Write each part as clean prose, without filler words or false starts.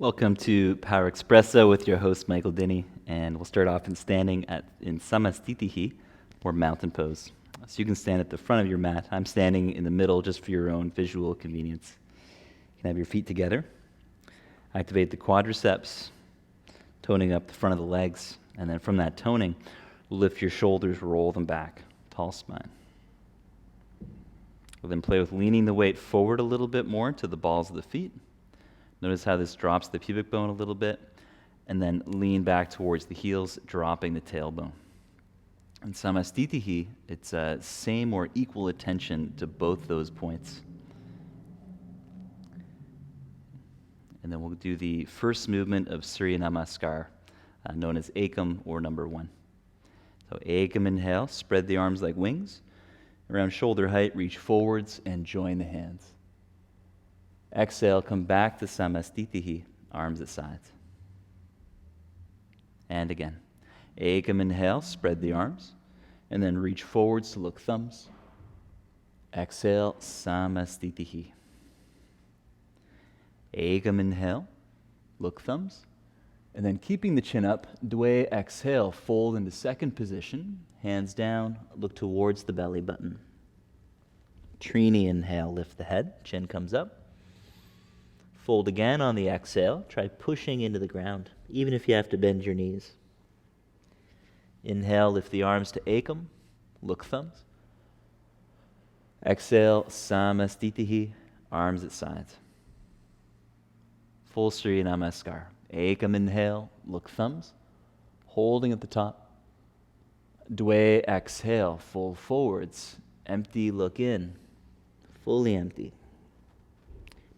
Welcome to Power Espresso with your host, Michael Dynie, and we'll start off in standing in Samastitihi, or mountain pose. So you can stand at the front of your mat. I'm standing in the middle just for your own visual convenience. You can have your feet together. Activate the quadriceps, toning up the front of the legs, and then from that toning, lift your shoulders, roll them back, tall spine. We'll then play with leaning the weight forward a little bit more to the balls of the feet. Notice how this drops the pubic bone a little bit, and then lean back towards the heels, dropping the tailbone. In Samastitihi, it's same or equal attention to both those points. And then we'll do the first movement of Surya Namaskar, known as Ekam or number 1. So Ekam, inhale, spread the arms like wings. Around shoulder height, reach forwards and join the hands. Exhale, come back to Samastitihi, arms at sides. And again. Ekam, inhale, spread the arms, and then reach forwards to look thumbs. Exhale, Samastitihi. Ekam, inhale, look thumbs, and then keeping the chin up, Dwe, exhale, fold into second position, hands down, look towards the belly button. Trini, inhale, lift the head, chin comes up. Fold again on the exhale. Try pushing into the ground, even if you have to bend your knees. Inhale, lift the arms to Ekam, look thumbs. Exhale, Samastitihi, arms at sides. Full Surya Namaskar. Ekam, inhale, look thumbs, holding at the top. Dwe, exhale, fold forwards, empty, look in, fully empty.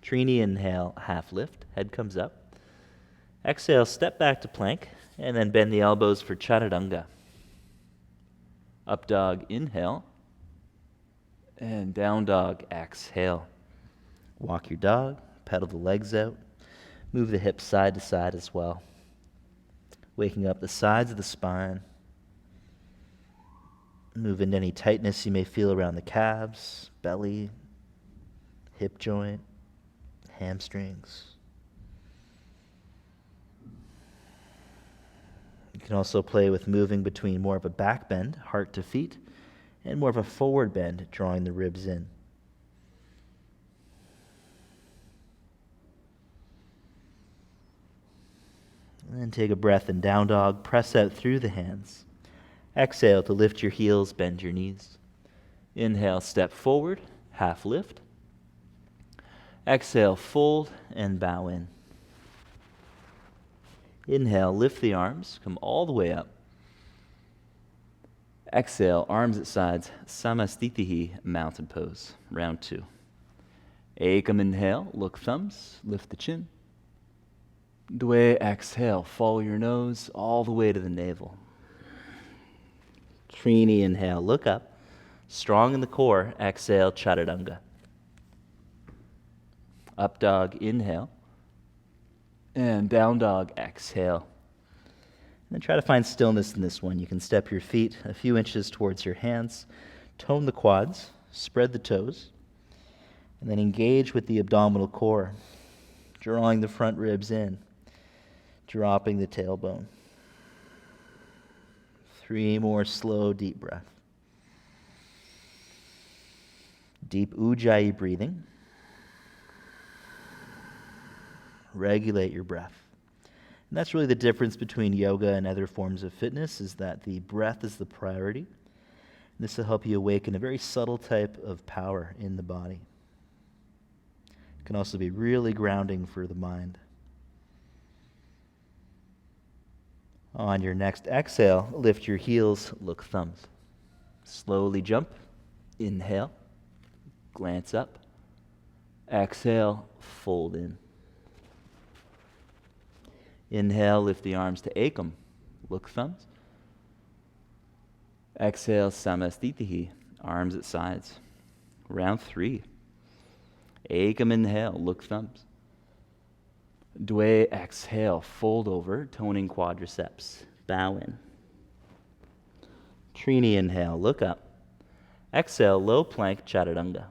Trini, inhale, half lift, head comes up. Exhale, step back to plank, and then bend the elbows for Chaturanga. Up dog, inhale, and down dog, exhale. Walk your dog, pedal the legs out, move the hips side to side as well. Waking up the sides of the spine. Move into any tightness you may feel around the calves, belly, hip joint, hamstrings. You can also play with moving between more of a back bend, heart to feet, and more of a forward bend, drawing the ribs in. And then take a breath in down dog, press out through the hands. Exhale to lift your heels, bend your knees. Inhale, step forward, half lift. Exhale, fold and bow in. Inhale, lift the arms, come all the way up. Exhale, arms at sides, Samastitihi, mountain pose, round 2. Ekam, inhale, look thumbs, lift the chin. Dwe, exhale, follow your nose all the way to the navel. Trini, inhale, look up, strong in the core, exhale, Chaturanga. Up dog, inhale. And down dog, exhale. And then try to find stillness in this one. You can step your feet a few inches towards your hands, tone the quads, spread the toes, and then engage with the abdominal core, drawing the front ribs in, dropping the tailbone. 3 more slow, deep breath. Deep Ujjayi breathing. Regulate your breath. And that's really the difference between yoga and other forms of fitness, is that the breath is the priority. This will help you awaken a very subtle type of power in the body. It can also be really grounding for the mind. On your next exhale, lift your heels, look thumbs. Slowly jump. Inhale. Glance up. Exhale, fold in. Inhale, lift the arms to Ekam, look thumbs. Exhale, Samastitihi, arms at sides. Round 3. Ekam, inhale, look thumbs. Dwe, exhale, fold over, toning quadriceps, bow in. Trini, inhale, look up. Exhale, low plank, Chaturanga.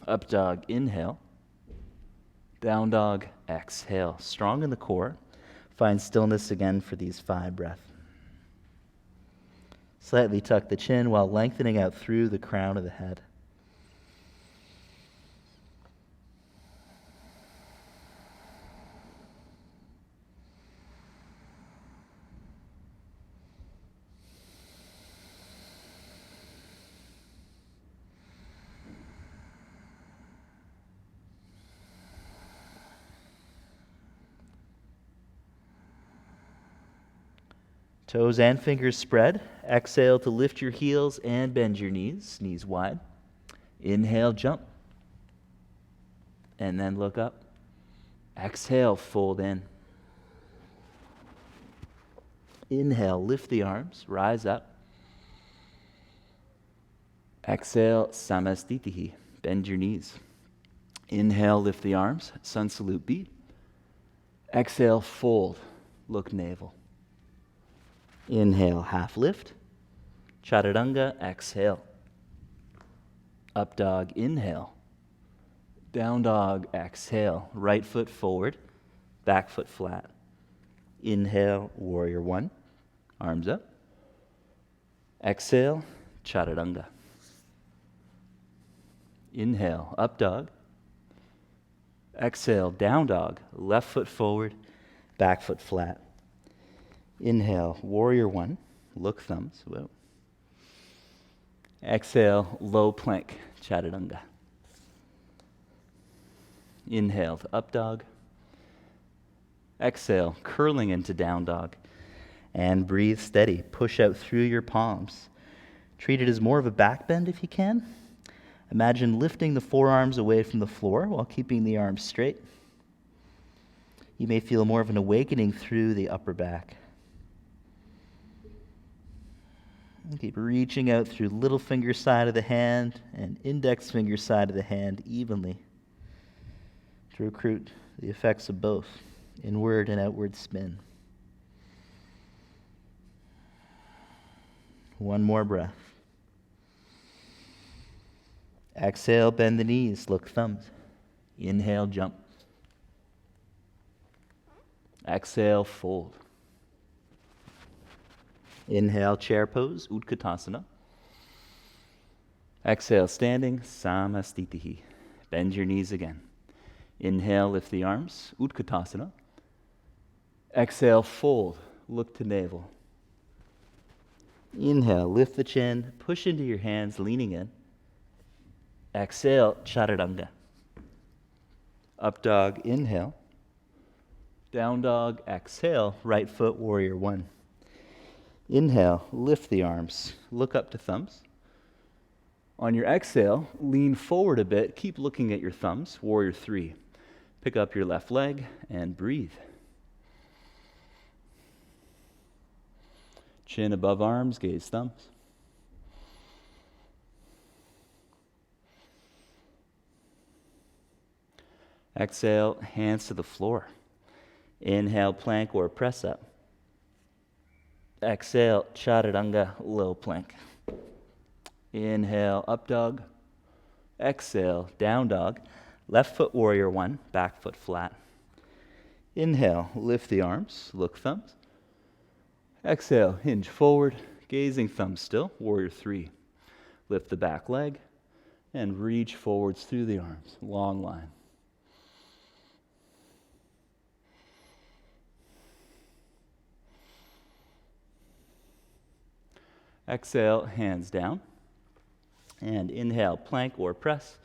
Up dog, inhale. Down dog, exhale. Strong in the core. Find stillness again for these 5 breaths. Slightly tuck the chin while lengthening out through the crown of the head. Toes and fingers spread. Exhale to lift your heels and bend your knees, knees wide. Inhale, jump. And then look up. Exhale, fold in. Inhale, lift the arms, rise up. Exhale, samastitihi, bend your knees. Inhale, lift the arms, sun salute B. Exhale, fold, look navel. Inhale, half lift. Chaturanga, exhale. Up dog, inhale. Down dog, exhale. Right foot forward, back foot flat. Inhale, warrior 1. Arms up. Exhale, chaturanga. Inhale, up dog. Exhale, down dog. Left foot forward, back foot flat. Inhale, warrior 1. Look thumbs. Whoa. Exhale, low plank, chaturanga. Inhale to up dog. Exhale, curling into down dog. And breathe steady. Push out through your palms. Treat it as more of a back bend if you can. Imagine lifting the forearms away from the floor while keeping the arms straight. You may feel more of an awakening through the upper back. Keep reaching out through little finger side of the hand and index finger side of the hand evenly to recruit the effects of both inward and outward spin. One more breath. Exhale, bend the knees, look thumbs. Inhale, jump. Exhale, fold. Inhale, chair pose, Utkatasana. Exhale, standing, Samastitihi. Bend your knees again. Inhale, lift the arms, Utkatasana. Exhale, fold, look to navel. Inhale, lift the chin, push into your hands, leaning in. Exhale, chaturanga. Up dog, inhale. Down dog, exhale, right foot, warrior 1. Inhale, lift the arms, look up to thumbs. On your exhale, lean forward a bit, keep looking at your thumbs, warrior 3. Pick up your left leg and breathe. Chin above arms, gaze thumbs. Exhale, hands to the floor. Inhale, plank or press up. Exhale, chaturanga, low plank. Inhale, up dog. Exhale, down dog. Left foot, warrior 1, back foot flat. Inhale, lift the arms, look thumbs. Exhale, hinge forward, gazing thumbs still, warrior 3. Lift the back leg and reach forwards through the arms, long line. Exhale, hands down. And inhale, plank or press.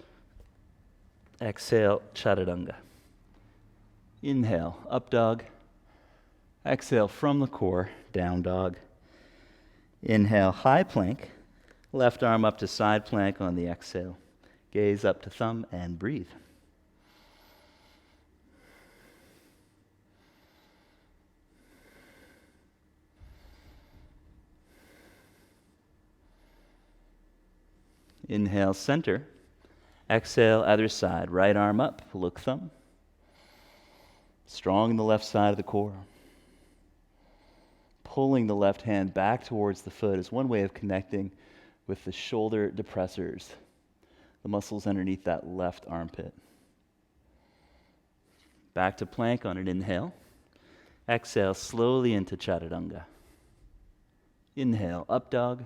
Exhale, chaturanga. Inhale, up dog. Exhale from the core, down dog. Inhale, high plank. Left arm up to side plank on the exhale. Gaze up to thumb and breathe. Inhale, center. Exhale, other side. Right arm up, look thumb. Strong in the left side of the core. Pulling the left hand back towards the foot is one way of connecting with the shoulder depressors, the muscles underneath that left armpit. Back to plank on an inhale. Exhale slowly into chaturanga. Inhale, up dog.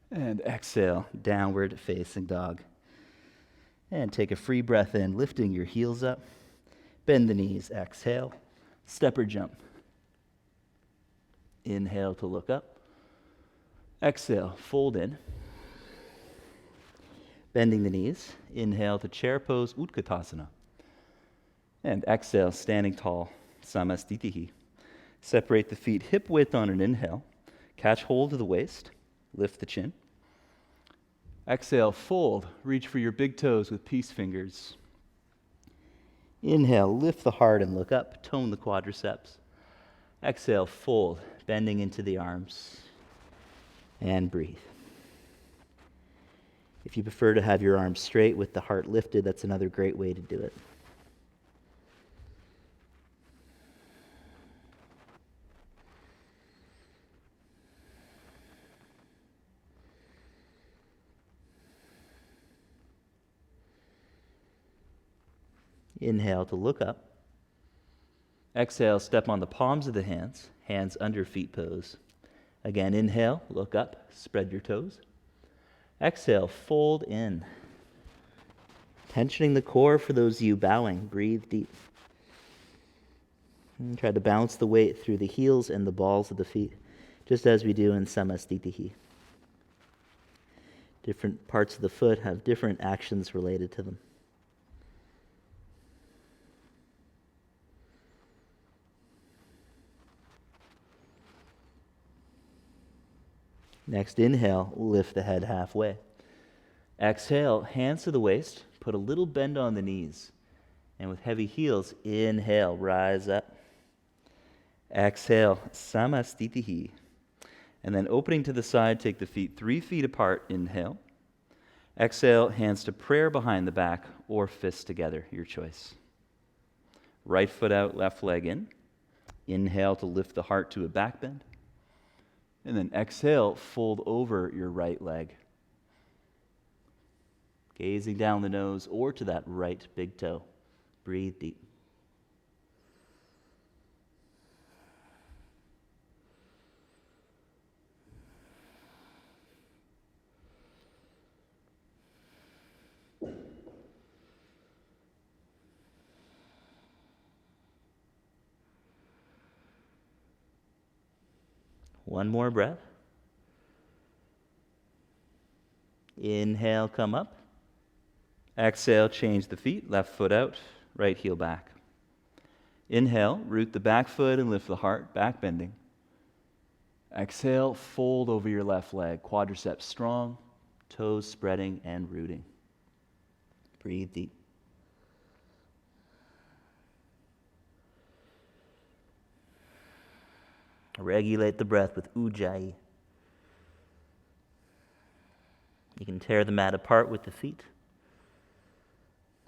And exhale, downward facing dog. And take a free breath in, lifting your heels up. Bend the knees, exhale. Step or jump. Inhale to look up. Exhale, fold in. Bending the knees. Inhale to chair pose, Utkatasana. And exhale, standing tall, Samastitihi. Separate the feet hip width on an inhale. Catch hold of the waist. Lift the chin. Exhale, fold. Reach for your big toes with peace fingers. Inhale, lift the heart and look up. Tone the quadriceps. Exhale, fold, bending into the arms. And breathe. If you prefer to have your arms straight with the heart lifted, that's another great way to do it. Inhale to look up. Exhale, step on the palms of the hands, hands under feet pose. Again, inhale, look up, spread your toes. Exhale, fold in. Tensioning the core for those of you bowing, breathe deep. And try to bounce the weight through the heels and the balls of the feet, just as we do in Samastitihi. Different parts of the foot have different actions related to them. Next, inhale, lift the head halfway. Exhale, hands to the waist, put a little bend on the knees. And with heavy heels, inhale, rise up. Exhale, Samastitihi. And then opening to the side, take the feet 3 feet apart, inhale. Exhale, hands to prayer behind the back or fists together, your choice. Right foot out, left leg in. Inhale to lift the heart to a back bend. And then exhale, fold over your right leg. Gazing down the nose or to that right big toe. Breathe deep. One more breath. Inhale, come up. Exhale, change the feet, left foot out, right heel back. Inhale, root the back foot and lift the heart, back bending. Exhale, fold over your left leg, quadriceps strong, toes spreading and rooting. Breathe deep. Regulate the breath with ujjayi. You can tear the mat apart with the feet.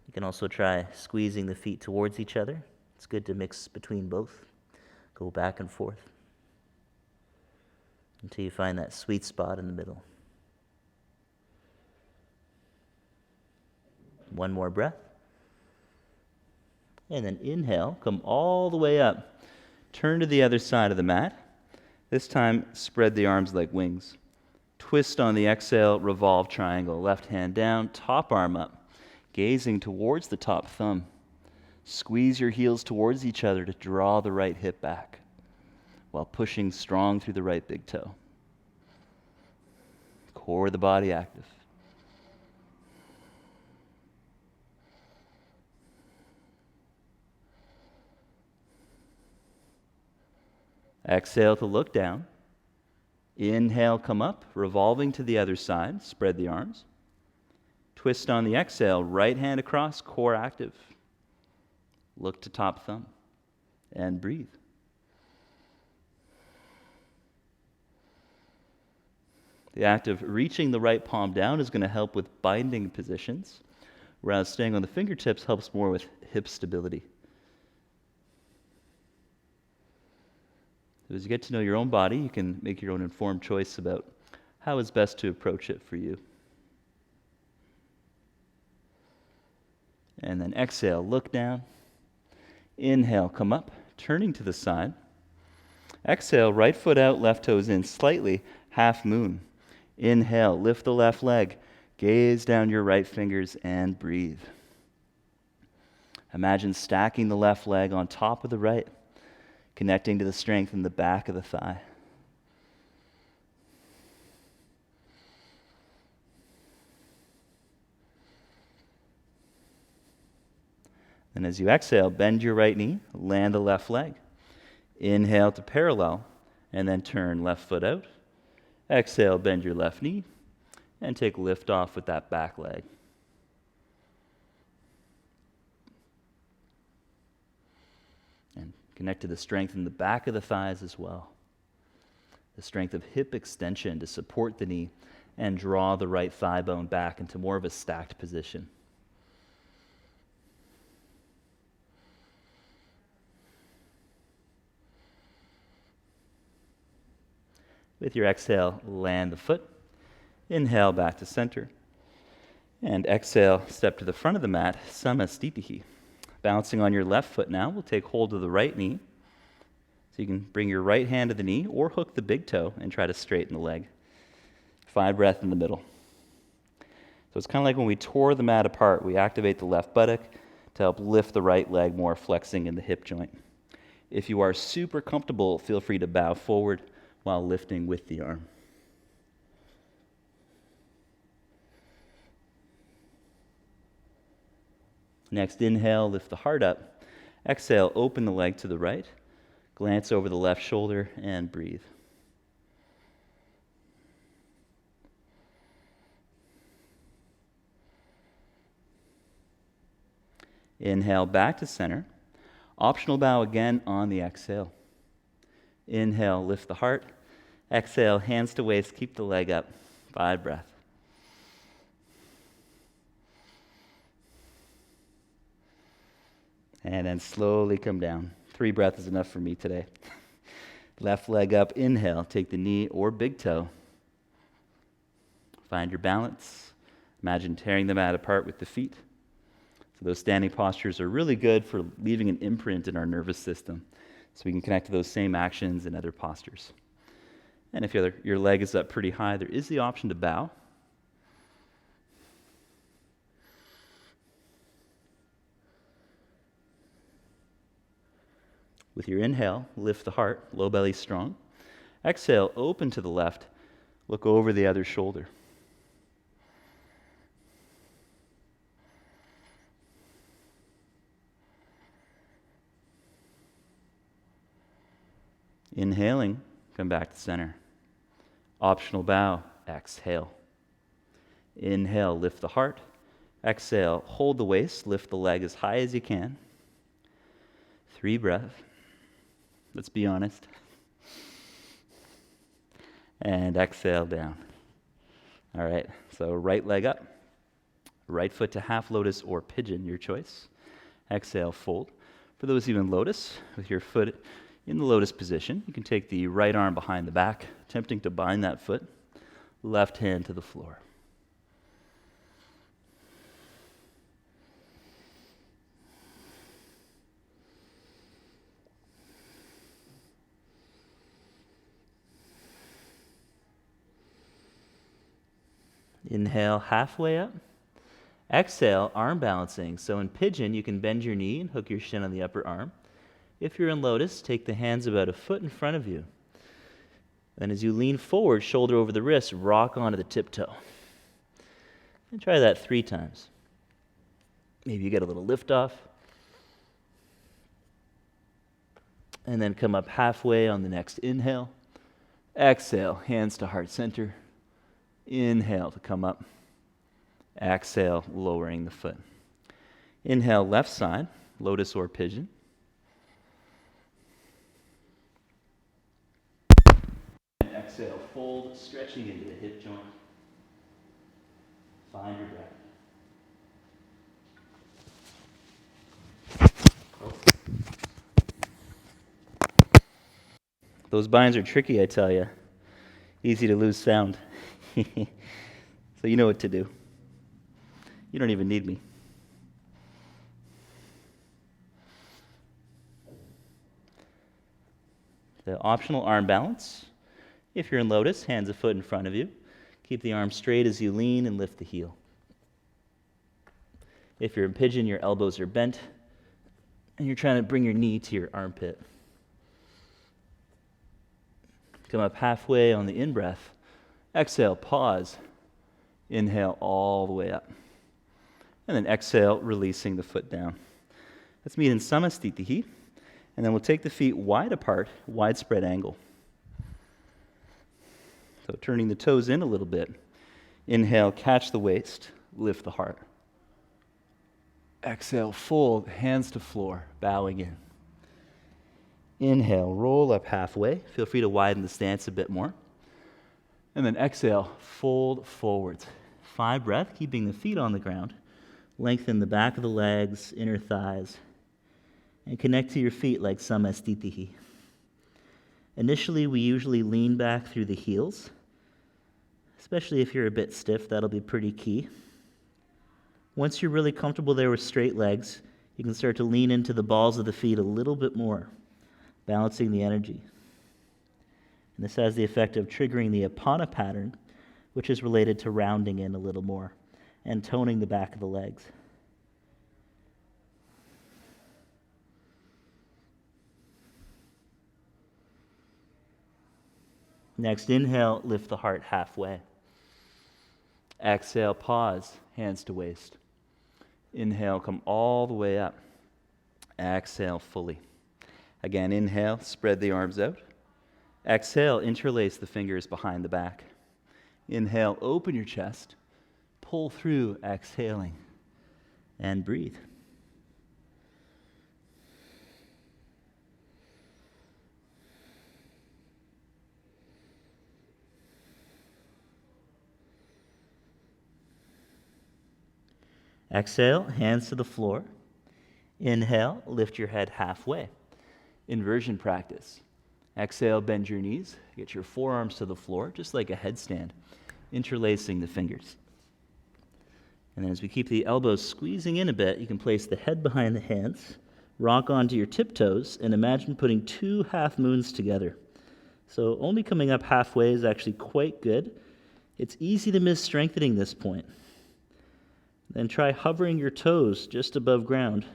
You can also try squeezing the feet towards each other. It's good to mix between both. Go back and forth until you find that sweet spot in the middle. One more breath. And then inhale, come all the way up. Turn to the other side of the mat. This time, spread the arms like wings. Twist on the exhale, revolve triangle. Left hand down, top arm up. Gazing towards the top thumb. Squeeze your heels towards each other to draw the right hip back while pushing strong through the right big toe. Core of the body active. Exhale to look down. Inhale, come up, revolving to the other side. Spread the arms. Twist on the exhale, right hand across, core active. Look to top thumb and breathe. The act of reaching the right palm down is going to help with binding positions, whereas staying on the fingertips helps more with hip stability. As you get to know your own body, you can make your own informed choice about how is best to approach it for you. And then exhale, look down. Inhale, come up, turning to the side. Exhale, right foot out, left toes in slightly, half moon. Inhale, lift the left leg, gaze down your right fingers and breathe. Imagine stacking the left leg on top of the right, connecting to the strength in the back of the thigh. And as you exhale, bend your right knee, land the left leg. Inhale to parallel, and then turn left foot out. Exhale, bend your left knee, and take lift off with that back leg. And connect to the strength in the back of the thighs as well. The strength of hip extension to support the knee and draw the right thigh bone back into more of a stacked position. With your exhale, land the foot. Inhale back to center. And exhale, step to the front of the mat, Samastitihi. Bouncing on your left foot now, we'll take hold of the right knee. So you can bring your right hand to the knee or hook the big toe and try to straighten the leg. 5 breaths in the middle. So it's kind of like when we tore the mat apart, we activate the left buttock to help lift the right leg more, flexing in the hip joint. If you are super comfortable, feel free to bow forward while lifting with the arm. Next, inhale, lift the heart up. Exhale, open the leg to the right. Glance over the left shoulder and breathe. Inhale, back to center. Optional bow again on the exhale. Inhale, lift the heart. Exhale, hands to waist, keep the leg up. 5 breaths. And then slowly come down. 3 breaths is enough for me today. Left leg up, inhale, take the knee or big toe. Find your balance. Imagine tearing the mat apart with the feet. So those standing postures are really good for leaving an imprint in our nervous system, so we can connect to those same actions in other postures. And if your leg is up pretty high, there is the option to bow. With your inhale, lift the heart, low belly strong. Exhale, open to the left, look over the other shoulder. Inhaling, come back to center. Optional bow, exhale. Inhale, lift the heart. Exhale, hold the waist, lift the leg as high as you can. 3 breaths. Let's be honest. And exhale down. All right, so right leg up. Right foot to half lotus or pigeon, your choice. Exhale, fold. For those of you in lotus, with your foot in the lotus position, you can take the right arm behind the back, attempting to bind that foot. Left hand to the floor. Inhale, halfway up. Exhale, arm balancing. So in pigeon, you can bend your knee and hook your shin on the upper arm. If you're in lotus, take the hands about a foot in front of you. Then as you lean forward, shoulder over the wrist, rock onto the tiptoe. And try that 3 times. Maybe you get a little lift off. And then come up halfway on the next inhale. Exhale, hands to heart center. Inhale to come up. Exhale, lowering the foot. Inhale, left side, lotus or pigeon. And exhale, fold, stretching into the hip joint. Find your breath. Those binds are tricky, I tell you. Easy to lose sound. So you know what to do. You don't even need me. The optional arm balance. If you're in Lotus, hands a foot in front of you. Keep the arm straight as you lean and lift the heel. If you're in pigeon, your elbows are bent, and you're trying to bring your knee to your armpit. Come up halfway on the in-breath. Exhale, pause. Inhale all the way up. And then exhale, releasing the foot down. Let's meet in Samastitihi, and then we'll take the feet wide apart, widespread angle. So turning the toes in a little bit. Inhale, catch the waist, lift the heart. Exhale, fold, hands to floor, bowing in. Inhale, roll up halfway. Feel free to widen the stance a bit more. And then exhale, fold forwards. 5 breaths, keeping the feet on the ground. Lengthen the back of the legs, inner thighs, and connect to your feet like Samastitihi. Initially, we usually lean back through the heels, especially if you're a bit stiff. That'll be pretty key. Once you're really comfortable there with straight legs, you can start to lean into the balls of the feet a little bit more, balancing the energy. And this has the effect of triggering the Apana pattern, which is related to rounding in a little more and toning the back of the legs. Next, inhale, lift the heart halfway. Exhale, pause, hands to waist. Inhale, come all the way up. Exhale fully. Again, inhale, spread the arms out. Exhale, interlace the fingers behind the back. Inhale, open your chest. Pull through, exhaling. And breathe. Exhale, hands to the floor. Inhale, lift your head halfway. Inversion practice. Exhale, bend your knees. Get your forearms to the floor, just like a headstand, interlacing the fingers. And then as we keep the elbows squeezing in a bit, you can place the head behind the hands, rock onto your tiptoes, and imagine putting 2 half moons together. So only coming up halfway is actually quite good. It's easy to miss strengthening this point. Then try hovering your toes just above ground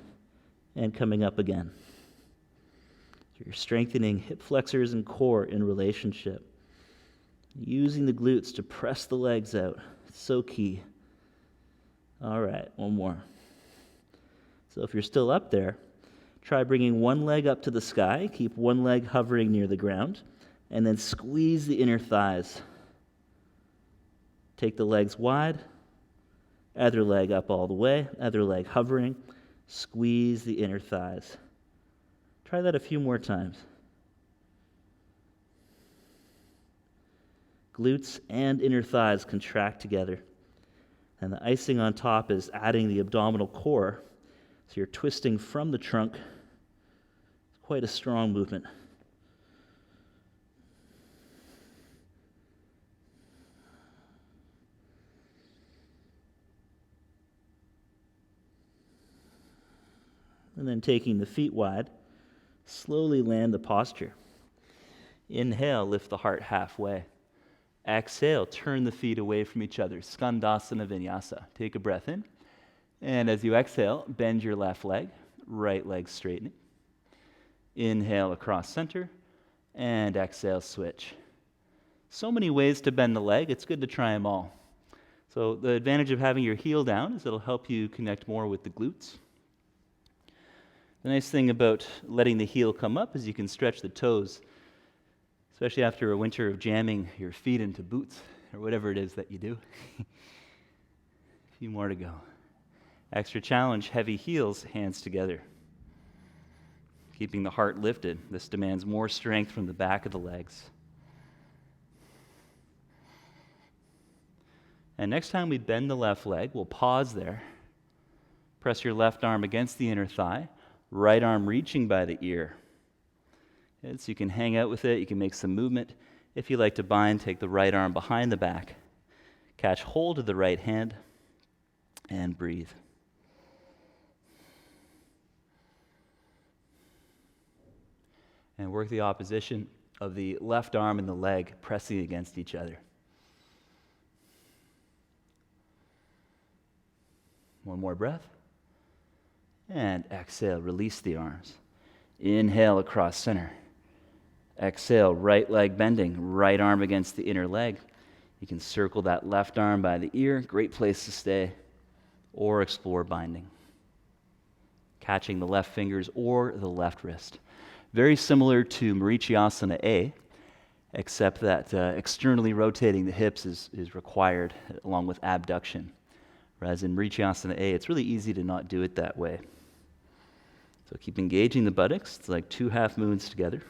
and coming up again. So you're strengthening hip flexors and core in relationship. Using the glutes to press the legs out. It's so key. All right, one more. So if you're still up there, try bringing one leg up to the sky. Keep one leg hovering near the ground. And then squeeze the inner thighs. Take the legs wide. Other leg up all the way, other leg hovering. Squeeze the inner thighs. Try that a few more times. Glutes and inner thighs contract together. And the icing on top is adding the abdominal core. So you're twisting from the trunk. It's quite a strong movement. And then taking the feet wide, slowly land the posture. Inhale, lift the heart halfway. Exhale, turn the feet away from each other. Skandasana vinyasa. Take a breath in. And as you exhale, bend your left leg, right leg straightening. Inhale across center, and exhale, switch. So many ways to bend the leg, it's good to try them all. So the advantage of having your heel down is it'll help you connect more with the glutes. The nice thing about letting the heel come up is you can stretch the toes, especially after a winter of jamming your feet into boots or whatever it is that you do. A few more to go. Extra challenge, heavy heels, hands together. Keeping the heart lifted. This demands more strength from the back of the legs. And next time we bend the left leg, we'll pause there. Press your left arm against the inner thigh. Right arm reaching by the ear. So you can hang out with it, you can make some movement. If you like to bind, take the right arm behind the back. Catch hold of the right hand and breathe. And work the opposition. of the left arm and the leg pressing against each other. One more breath. And exhale, release the arms. Inhale across center. Exhale, right leg bending, right arm against the inner leg. You can circle that left arm by the ear, great place to stay, or explore binding. Catching the left fingers or the left wrist. Very similar to Marichyasana A, except that externally rotating the hips is required along with abduction. Whereas in Marichyasana A, it's really easy to not do it that way. So keep engaging the buttocks. It's like 2 half moons together.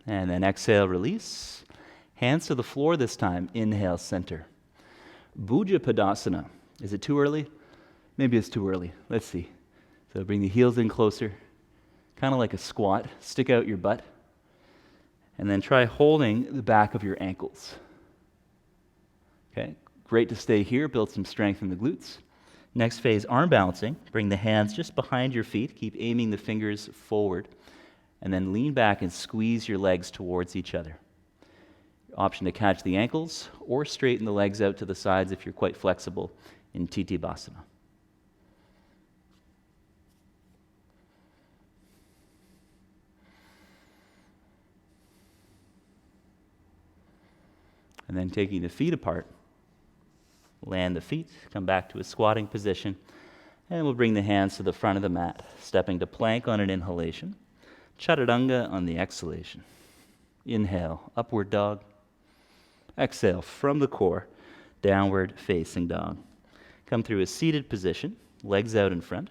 And then exhale, release. Hands to the floor this time. Inhale, center. Bhuja Padasana. Is it too early? Maybe it's too early. Let's see. So bring the heels in closer. Kind of like a squat. Stick out your butt. And then try holding the back of your ankles. Okay, great to stay here. Build some strength in the glutes. Next phase, arm balancing. Bring the hands just behind your feet. Keep aiming the fingers forward. And then lean back and squeeze your legs towards each other. Option to catch the ankles or straighten the legs out to the sides if you're quite flexible in Titibhasana. And then taking the feet apart, land the feet, come back to a squatting position, and we'll bring the hands to the front of the mat, stepping to plank on an inhalation, chaturanga on the exhalation. Inhale, upward dog. Exhale, from the core, downward facing dog. Come through a seated position, legs out in front,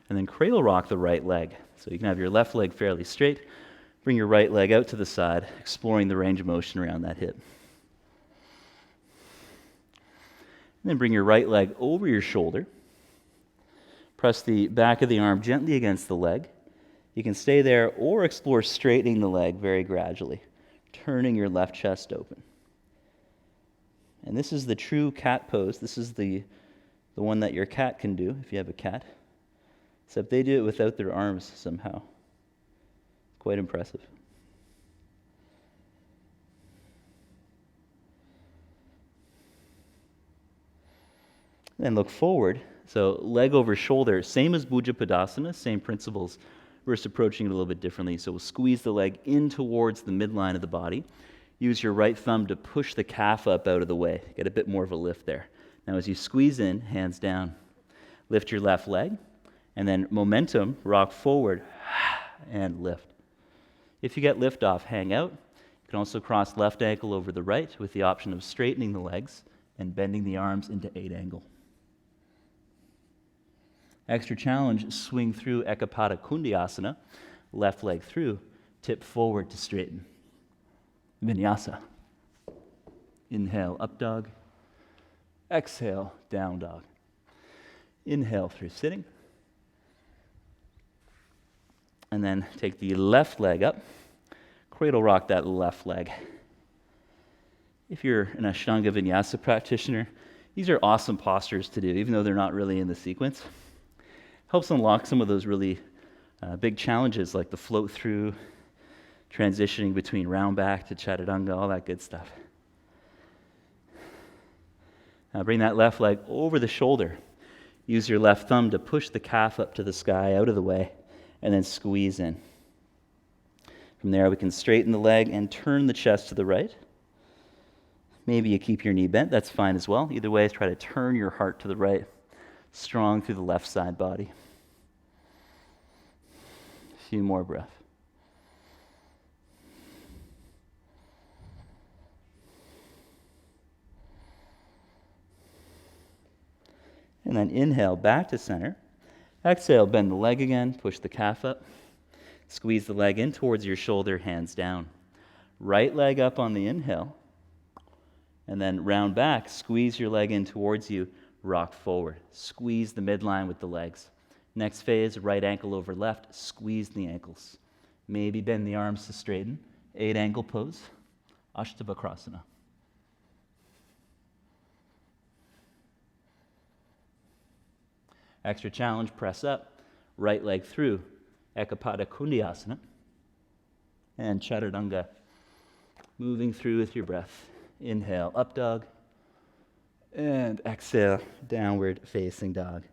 and then cradle rock the right leg. So you can have your left leg fairly straight, bring your right leg out to the side, exploring the range of motion around that hip. And then bring your right leg over your shoulder. Press the back of the arm gently against the leg. You can stay there or explore straightening the leg very gradually, turning your left chest open. And this is the true cat pose. This is the one that your cat can do if you have a cat. Except they do it without their arms somehow. Quite impressive. Then look forward. So leg over shoulder, same as Bhuja Padasana, same principles. We're just approaching it a little bit differently. So we'll squeeze the leg in towards the midline of the body. Use your right thumb to push the calf up out of the way. Get a bit more of a lift there. Now as you squeeze in, hands down. Lift your left leg, and then momentum, rock forward, and lift. If you get lift off, hang out. You can also cross left ankle over the right with the option of straightening the legs and bending the arms into 8 angle. Extra challenge, swing through Ekapada Kundiyasana, left leg through, tip forward to straighten. Vinyasa. Inhale, up dog. Exhale, down dog. Inhale through sitting. And then take the left leg up. Cradle rock that left leg. If you're an Ashtanga Vinyasa practitioner, these are awesome postures to do, even though they're not really in the sequence. Helps unlock some of those really big challenges like the float through, transitioning between round back to chaturanga, all that good stuff. Now bring that left leg over the shoulder. Use your left thumb to push the calf up to the sky, out of the way, and then squeeze in. From there, we can straighten the leg and turn the chest to the right. Maybe you keep your knee bent, that's fine as well. Either way, try to turn your heart to the right, strong through the left side body. A few more breaths. And then inhale, back to center. Exhale, bend the leg again, push the calf up. Squeeze the leg in towards your shoulder, hands down. Right leg up on the inhale. And then round back, squeeze your leg in towards you, rock forward. Squeeze the midline with the legs. Next phase, right ankle over left, squeeze the ankles. Maybe bend the arms to straighten. 8 angle pose, astavakrasana. Extra challenge, press up, right leg through, Ekapada Kundiyasana, and Chaturanga. Moving through with your breath. Inhale, up dog, and exhale, downward facing dog.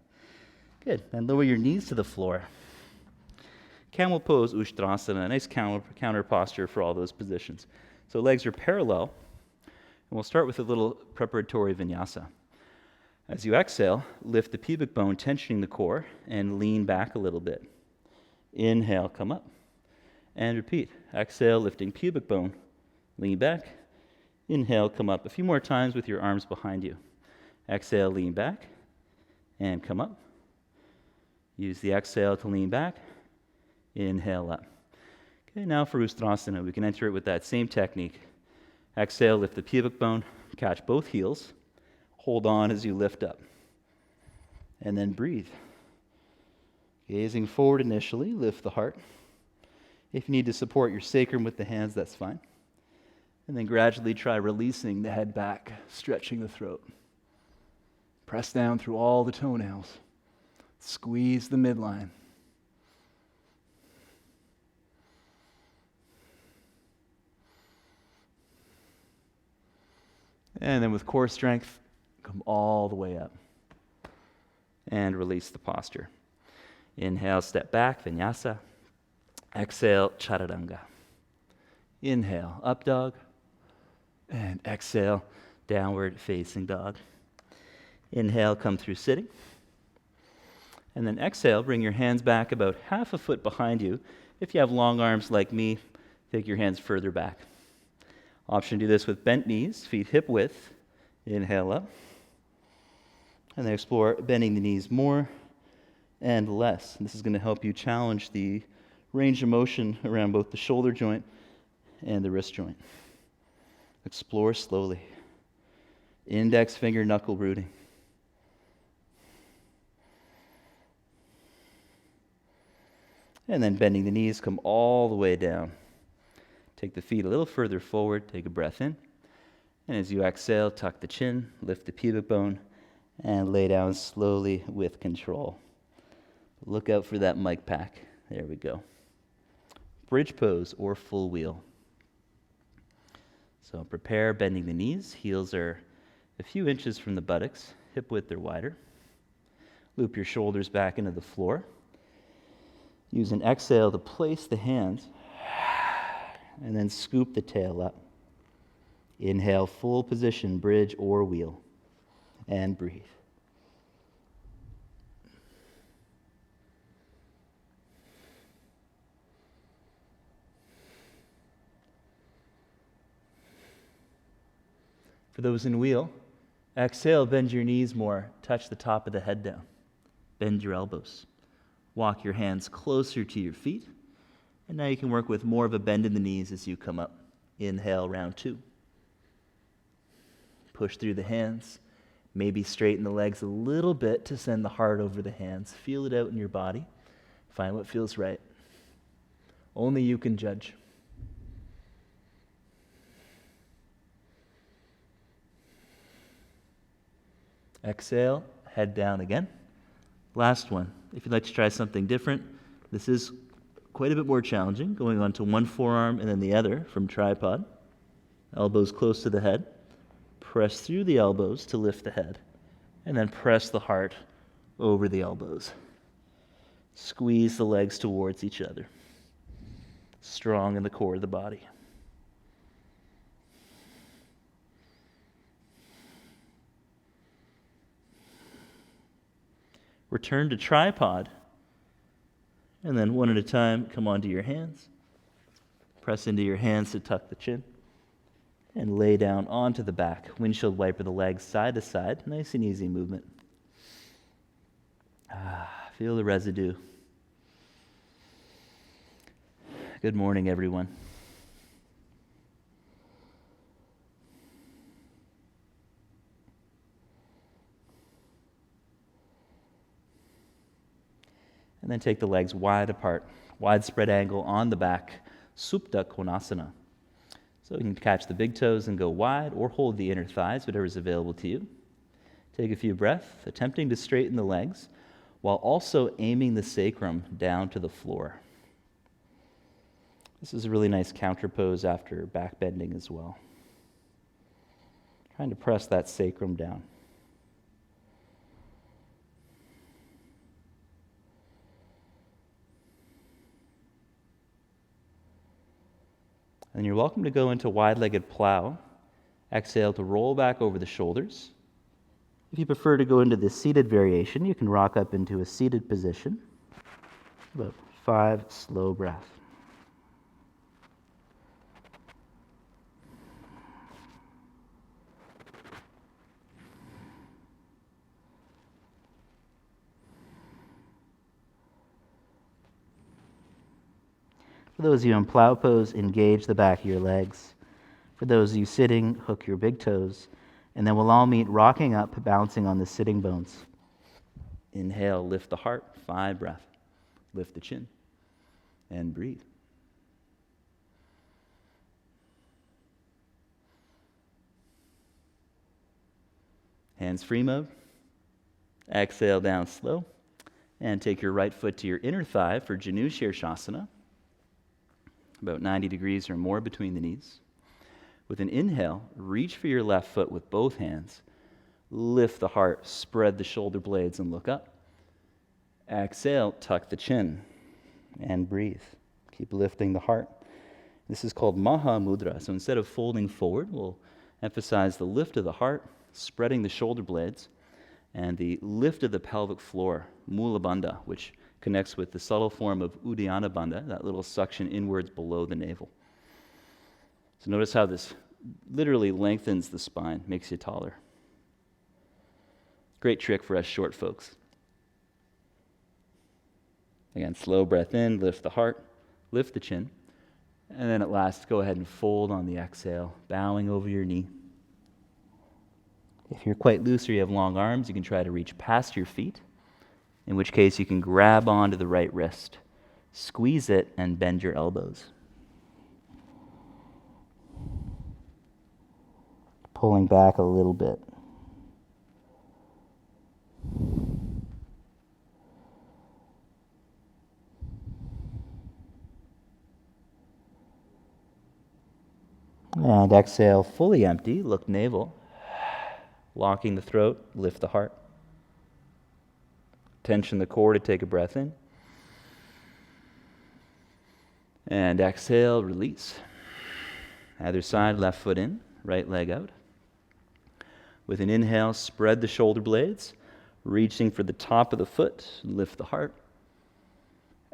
Good. Then lower your knees to the floor. Camel pose, Ushtrasana, a nice counter posture for all those positions. So legs are parallel, and we'll start with a little preparatory vinyasa. As you exhale, lift the pubic bone, tensioning the core, and lean back a little bit. Inhale, come up, and repeat. Exhale, lifting pubic bone, lean back. Inhale, come up. A few more times with your arms behind you. Exhale, lean back, and come up. Use the exhale to lean back. Inhale up. Okay, now for Ustrasana, we can enter it with that same technique. Exhale, lift the pubic bone, catch both heels. Hold on as you lift up. And then breathe. Gazing forward initially, lift the heart. If you need to support your sacrum with the hands, that's fine. And then gradually try releasing the head back, stretching the throat. Press down through all the toenails. Squeeze the midline. And then with core strength, come all the way up. And release the posture. Inhale, step back, vinyasa. Exhale, chaturanga. Inhale, up dog. And exhale, downward facing dog. Inhale, come through sitting. And then exhale, bring your hands back about half a foot behind you. If you have long arms like me, take your hands further back. Option to do this with bent knees, feet hip width. Inhale up. And then explore bending the knees more and less. And this is going to help you challenge the range of motion around both the shoulder joint and the wrist joint. Explore slowly. Index finger knuckle rooting. And then bending the knees, come all the way down. Take the feet a little further forward, take a breath in. And as you exhale, tuck the chin, lift the pubic bone, and lay down slowly with control. Look out for that mic pack. There we go. Bridge pose or full wheel. So prepare bending the knees. Heels are a few inches from the buttocks, hip width or wider. Loop your shoulders back into the floor. Use an exhale to place the hands, and then scoop the tail up. Inhale, full position, bridge or wheel, and breathe. For those in wheel, exhale, bend your knees more, touch the top of the head down. Bend your elbows. Walk your hands closer to your feet. And now you can work with more of a bend in the knees as you come up. Inhale, round 2. Push through the hands. Maybe straighten the legs a little bit to send the heart over the hands. Feel it out in your body. Find what feels right. Only you can judge. Exhale, head down again. Last one. If you'd like to try something different, this is quite a bit more challenging, going on to one forearm and then the other from tripod. Elbows close to the head. Press through the elbows to lift the head, and then press the heart over the elbows. Squeeze the legs towards each other. Strong in the core of the body. Return to tripod, and then one at a time, come onto your hands. Press into your hands to tuck the chin, and lay down onto the back. Windshield wiper the legs side to side. Nice and easy movement. Feel the residue. Good morning, everyone. And then take the legs wide apart, wide spread angle on the back, Supta Konasana. So you can catch the big toes and go wide, or hold the inner thighs, whatever is available to you. Take a few breaths, attempting to straighten the legs while also aiming the sacrum down to the floor. This is a really nice counter pose after backbending as well. Trying to press that sacrum down. And you're welcome to go into wide-legged plow. Exhale to roll back over the shoulders. If you prefer to go into the seated variation, you can rock up into a seated position. About 5 slow breaths. For those of you in plow pose, engage the back of your legs. For those of you sitting, hook your big toes. And then we'll all meet rocking up, bouncing on the sitting bones. Inhale, lift the heart, 5 breaths. Lift the chin and breathe. Hands free mode. Exhale down slow. And take your right foot to your inner thigh for Janu Shirshasana. About 90 degrees or more between the knees. With an inhale, reach for your left foot with both hands. Lift the heart, spread the shoulder blades, and look up. Exhale, tuck the chin, and breathe. Keep lifting the heart. This is called Maha Mudra. So instead of folding forward, we'll emphasize the lift of the heart, spreading the shoulder blades, and the lift of the pelvic floor, Mula Bandha, which connects with the subtle form of Uddiyana Bandha, that little suction inwards below the navel. So notice how this literally lengthens the spine, makes you taller. Great trick for us short folks. Again, slow breath in, lift the heart, lift the chin, and then at last go ahead and fold on the exhale, bowing over your knee. If you're quite loose or you have long arms, you can try to reach past your feet, in which case you can grab onto the right wrist, squeeze it, and bend your elbows. Pulling back a little bit. And exhale, fully empty, look navel. Locking the throat, lift the heart. Tension the core to take a breath in. And exhale, release. Either side, left foot in, right leg out. With an inhale, spread the shoulder blades, reaching for the top of the foot, lift the heart.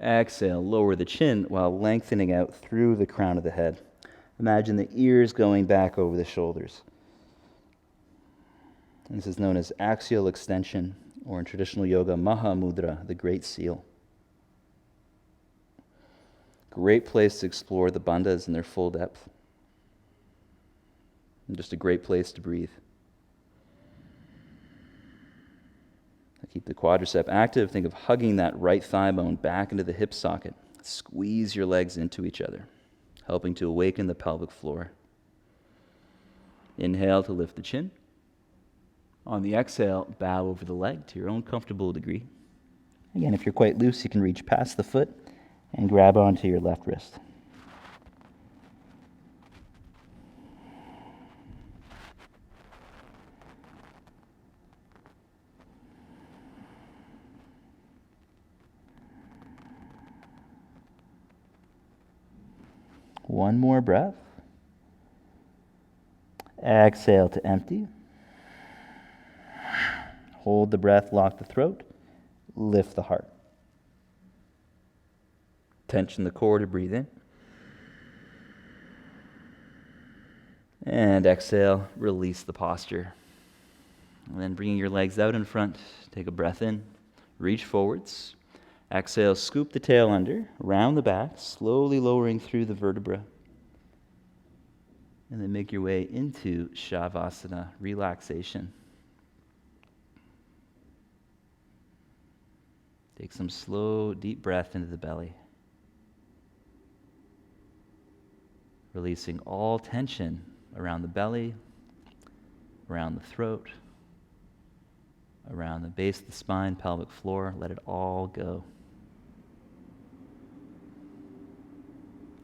Exhale, lower the chin while lengthening out through the crown of the head. Imagine the ears going back over the shoulders. And this is known as axial extension, or in traditional yoga, Maha Mudra, the Great Seal. Great place to explore the bandhas in their full depth. And just a great place to breathe. Keep the quadricep active. Think of hugging that right thigh bone back into the hip socket. Squeeze your legs into each other, helping to awaken the pelvic floor. Inhale to lift the chin. On the exhale, bow over the leg to your own comfortable degree. Again, if you're quite loose, you can reach past the foot and grab onto your left wrist. One more breath. Exhale to empty. Hold the breath, lock the throat, lift the heart. Tension the core to breathe in. And exhale, release the posture. And then bringing your legs out in front, take a breath in, reach forwards. Exhale, scoop the tail under, round the back, slowly lowering through the vertebra. And then make your way into Shavasana, relaxation. Take some slow, deep breath into the belly. Releasing all tension around the belly, around the throat, around the base of the spine, pelvic floor. Let it all go.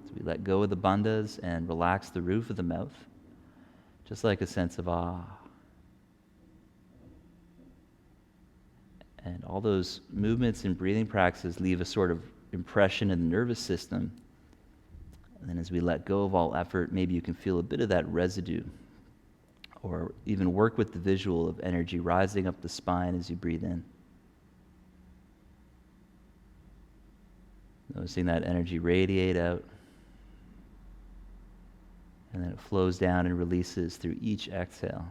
So we let go of the bandhas and relax the roof of the mouth, just like a sense of ah. And all those movements and breathing practices leave a sort of impression in the nervous system. And then as we let go of all effort, maybe you can feel a bit of that residue, or even work with the visual of energy rising up the spine as you breathe in. Noticing that energy radiate out, and then it flows down and releases through each exhale.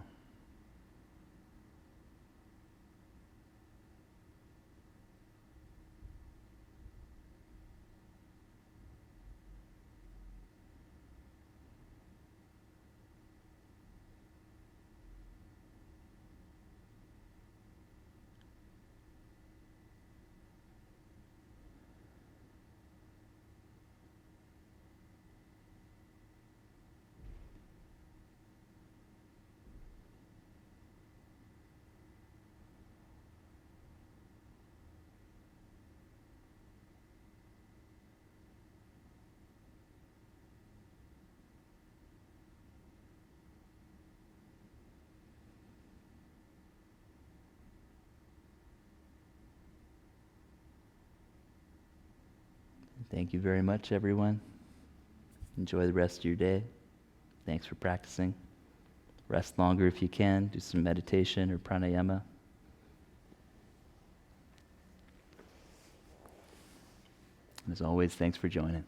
Thank you very much, everyone. Enjoy the rest of your day. Thanks for practicing. Rest longer if you can. Do some meditation or pranayama. And as always, thanks for joining.